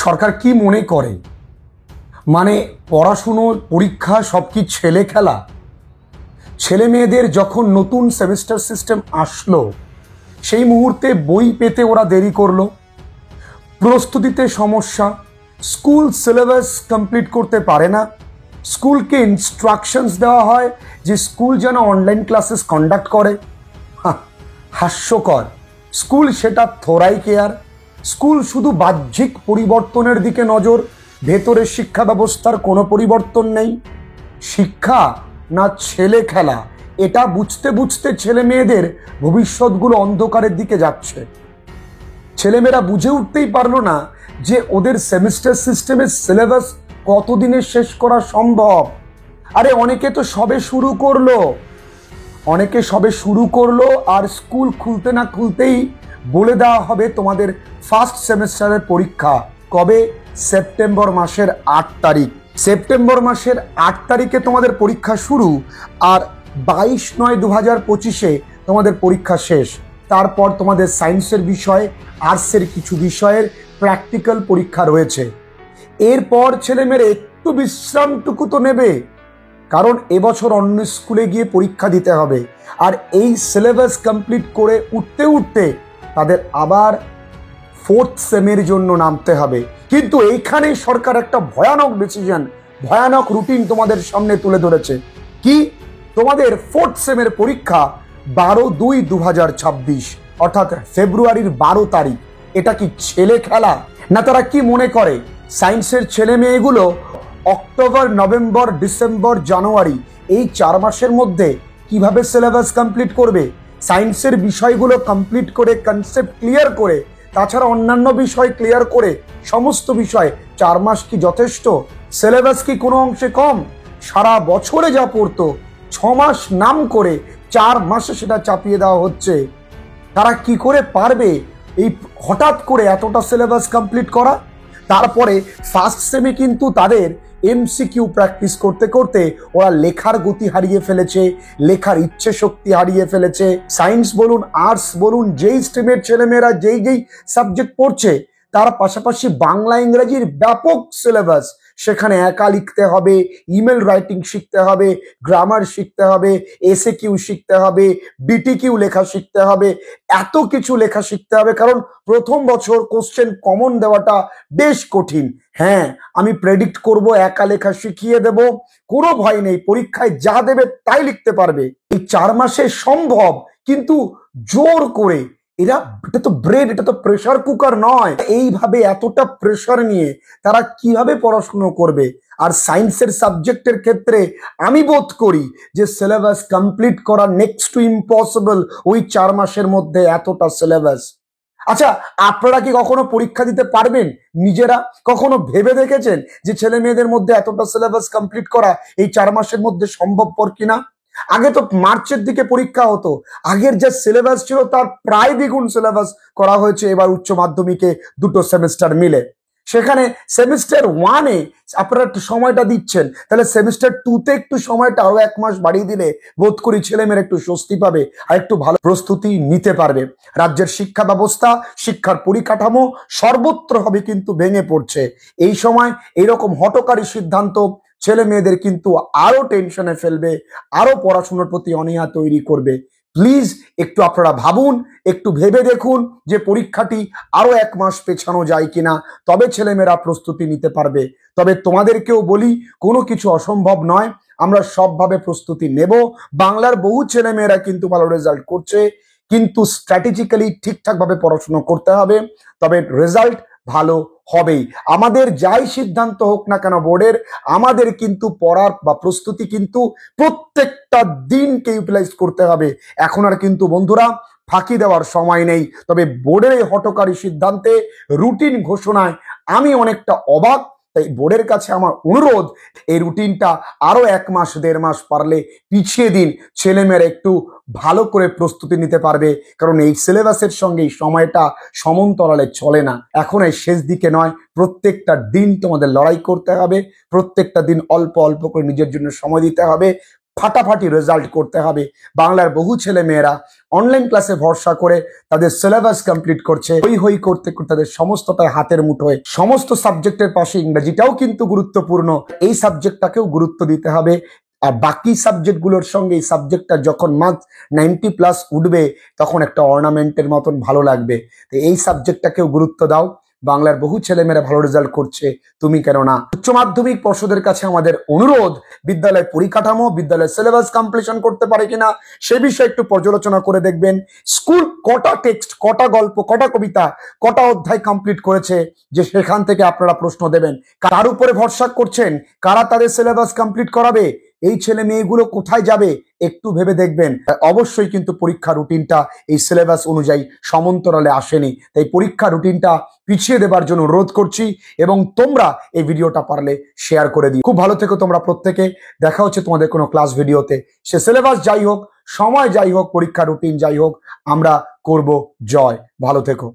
সরকার কি মনে করে, মানে পড়াশুনো পরীক্ষা সব কি ছেলে খেলা? ছেলে মেয়েদের যখন নতুন সেমিস্টার সিস্টেম আসলো সেই মুহূর্তে বই পেতে ওরা দেরি করলো, প্রস্তুতিতে সমস্যা, স্কুল সিলেবাস কমপ্লিট করতে পারে না, স্কুলকে ইনস্ট্রাকশনস দেওয়া হয় যে স্কুল যেন অনলাইন ক্লাসেস কন্ডাক্ট করে। হাস্যকর। স্কুল সেটা থোড়াই কেয়ার। স্কুল শুধু বাহ্যিক পরিবর্তনের দিকে নজর, ভেতরের শিক্ষা ব্যবস্থার কোনো পরিবর্তন নেই। শিক্ষা না ছেলে খেলা, এটা বুঝতে বুঝতে ছেলে মেয়েদের ভবিষ্যৎগুলো অন্ধকারের দিকে যাচ্ছে। ছেলেমেয়েরা বুঝে উঠতেই পারলো না যে ওদের সেমিস্টার সিস্টেমের সিলেবাস কতদিনে শেষ করা সম্ভব। আরে অনেকে তো সবে শুরু করলো আর স্কুল খুলতে না খুলতেই বলে দেওয়া হবে তোমাদের ফার্স্ট সেমিস্টারের পরীক্ষা কবে? সেপ্টেম্বর মাসের 8 তারিখ। সেপ্টেম্বর মাসের 8 তারিখে তোমাদের পরীক্ষা শুরু, আর 22/9/2025 তোমাদের পরীক্ষা শেষ। তারপর তোমাদের সায়েন্সের বিষয়, আর্টসের কিছু বিষয়ের প্র্যাকটিক্যাল পরীক্ষা রয়েছে। এরপর ছেলেমেয়েরা একটু বিশ্রামটুকু তো নেবে, কারণ এবছর অন্য স্কুলে গিয়ে পরীক্ষা দিতে হবে। আর এই সিলেবাস কমপ্লিট করে উঠতে উঠতে তাদের আবার ফোর্থ সেমের জন্য নামতে হবে। কিন্তু এইখানে সরকার একটা ভয়ানক ডিসিশন, ভয়ানক রুটিন তোমাদের সামনে তুলে ধরেছে। কি? তোমাদের ফোর্থ সেমের পরীক্ষা 12/2/2026, অর্থাৎ ফেব্রুয়ারির 12 তারিখ। এটা কি ছেলে খেলা? না তারা কি মনে করে সায়েন্সের ছেলে মেয়েগুলো অক্টোবর, নভেম্বর, ডিসেম্বর, জানুয়ারি এই 4 মাসের মধ্যে কিভাবে সিলেবাস কমপ্লিট করবে? সায়েন্সের বিষয়গুলো কমপ্লিট করে, কনসেপ্ট ক্লিয়ার করে, তাছাড়া অন্যান্য বিষয় ক্লিয়ার করে সমস্ত বিষয় 4 মাস কি যথেষ্ট? সিলেবাস কি কোনো অংশে কম? সারা বছরে যা পড়তো 6 মাস নাম করে 4 মাসে সেটা চাপিয়ে দেওয়া হচ্ছে। তারা কি করে পারবে এই হঠাৎ করে এতটা সিলেবাস কমপ্লিট করা? তারপরে ফার্স্ট সেমে কিন্তু তাদের এমসিকিউ প্র্যাকটিস করতে করতে ওরা লেখার গতি হারিয়ে ফেলেছে, লেখার ইচ্ছে শক্তি হারিয়ে ফেলেছে। সায়েন্স বলুন, আর্টস বলুন, যেই স্ট্রিমের ছেলেমেয়েরা যেই সাবজেক্ট পড়ছে, তার পাশাপাশি বাংলা ইংরেজির ব্যাপক সিলেবাস। সেখানে একা লিখতে হবে, ইমেল রাইটিং শিখতে হবে, গ্রামার শিখতে হবে, এসএ কিউ শিখতে হবে, বিটিকিউ লেখা শিখতে হবে, এত কিছু লেখা শিখতে হবে। কারণ প্রথম বছর কোশ্চেন কমন দেওয়াটা বেশ কঠিন। হ্যাঁ, আমি প্রেডিক্ট করব, একা লেখা শিখিয়ে দেব, কোনো ভয় নেই, পরীক্ষায় যা দেবে তাই লিখতে পারবে। এই 4 মাসে সম্ভব, কিন্তু জোর করে এটা তো ব্রেন, এটা তো প্রেসার কুকার নয়। এইভাবে এতটা প্রেসার নিয়ে তারা কিভাবে পড়াশুনো করবে? আর সায়েন্সের সাবজেক্টের ক্ষেত্রে আমি বোধ করি যে সিলেবাস কমপ্লিট করা নেক্সট টু ইম্পসিবল ওই 4 মাসের মধ্যে এতটা সিলেবাস। আচ্ছা, আপনারা কি কখনো পরীক্ষা দিতে পারবেন? নিজেরা কখনো ভেবে দেখেছেন যে ছেলে মেয়েদের মধ্যে এতটা সিলেবাস কমপ্লিট করা এই 4 মাসের মধ্যে সম্ভবপর কিনা? আগে তো মার্চের দিকে পরীক্ষা হতো, আগের যে সিলেবাস ছিল তার প্রায় দ্বিগুণ সিলেবাস করা হয়েছে এবার উচ্চ মাধ্যমিকে দুটো সেমিস্টার মিলে। সেখানে সেমিস্টার 1-এ আপনারা একটু সময়টা দিচ্ছেন, তাহলে সেমিস্টার 2-তে একটু সময়টা আরো 1 মাস বাড়িয়ে দিলে বোধ করি ছেলেমেয়েরা একটু স্বস্তি পাবে আর একটু ভালো প্রস্তুতি নিতে পারবে। রাজ্যের শিক্ষা ব্যবস্থা, শিক্ষার পরিকাঠামো সর্বত্র হবে কিন্তু ভেঙে পড়ছে। এই সময় এইরকম হঠকারী সিদ্ধান্ত ছেলে মেয়েদের কিন্তু আরো টেনশনে ফেলবে, আরো পড়াশোনার প্রতি অনীহা তৈরি করবে। প্লিজ একটু আপনারা ভাবুন, একটু ভেবে দেখুন যে পরীক্ষাটি আরো 1 মাস পেছানো যায় কিনা, তবে ছেলেমেয়েরা প্রস্তুতি নিতে পারবে। তবে তোমাদেরকেও বলি, কোনো কিছু অসম্ভব নয়, আমরা সবভাবে প্রস্তুতি নেব। বাংলার বহু ছেলেমেয়েরা কিন্তু ভালো রেজাল্ট করছে, কিন্তু স্ট্র্যাটেজিক্যালি ঠিকঠাক ভাবে পড়াশোনা করতে হবে, তবে রেজাল্ট ভালো হবেই। আমাদের যাই সিদ্ধান্ত হোক না কেন বোর্ডের, আমাদের কিন্তু পড়ার বা প্রস্তুতি কিন্তু প্রত্যেকটা দিনকে ইউটিলাইজ করতে হবে। এখন আর কিন্তু বন্ধুরা ফাঁকি দেওয়ার সময় নেই। তবে বোর্ডের এই হঠকারী সিদ্ধান্তে, রুটিন ঘোষণায় আমি অনেকটা অবাক। তাই বোর্ডের কাছে আমার অনুরোধ, এই রুটিনটা আরো 1 মাস 1.5 মাস পারলে পিছিয়ে দিন, ছেলেমেয়েরা একটু ভালো করে প্রস্তুতি নিতে পারবে। কারণ এই সিলেবাসের সঙ্গে এই সময়টা সমান্তরালে চলে না। এখন এই শেষ দিকে নয়, প্রত্যেকটা দিন তোমাদের লড়াই করতে হবে, প্রত্যেকটা দিন অল্প অল্প করে নিজের জন্য সময় দিতে হবে। ফাটাফাটি রেজাল্ট করতে হবে। বাংলার বহু ছেলে মেয়েরা অনলাইন ক্লাসে ভরসা করে তাদের সিলেবাস কমপ্লিট করছে, হই হই করতে করতে তাদের সমস্তটাই হাতের মুঠোয়। সমস্ত সাবজেক্টের পাশে ইংরেজিটাও কিন্তু গুরুত্বপূর্ণ, এই সাবজেক্টটাকেও গুরুত্ব দিতে হবে। আর বাকি সাবজেক্টগুলোর সঙ্গে এই সাবজেক্টটা যখন মার্কস 90+ উঠবে তখন একটা অর্নামেন্টের মতন ভালো লাগবে। তো এই সাবজেক্টটাকেও গুরুত্ব দাও। বাংলার বহু ছেলেমেয়েরা ভালো রেজাল্ট করছে, তুমি কেন না? উচ্চ মাধ্যমিক পর্ষদের কাছে আমাদের অনুরোধ, বিদ্যালয় পরিকাঠামো, বিদ্যালয়ের সিলেবাস কমপ্লিশন করতে পারে কিনা সে বিষয়ে একটু পর্যালোচনা করে দেখবেন। স্কুল কটা টেক্সট, কটা গল্প, কটা কবিতা, কটা অধ্যায় কমপ্লিট করেছে, যে সেখান থেকে আপনারা প্রশ্ন দেবেন। কার উপরে ভরসা করছেন, কারা তাদের সিলেবাস কমপ্লিট করাবে, এই ছেলে মেয়েগুলো কোথায় যাবে একটু ভেবে দেখবেন। অবশ্যই কিন্তু পরীক্ষা রুটিনটা এই সিলেবাস অনুযায়ী সমান্তরালে আসেনি, তাই পরীক্ষা রুটিনটা পিছিয়ে দেবার জন্য অনুরোধ করছি। এবং তোমরা এই ভিডিওটা পারলে শেয়ার করে দিও। খুব ভালো থেকো তোমরা প্রত্যেকে। দেখা হচ্ছে তোমাদের কোনো ক্লাস ভিডিওতে। সে সিলেবাস যাই হোক, সময় যাই হোক, পরীক্ষা রুটিন যাই হোক, আমরা করব জয়। ভালো থেকো।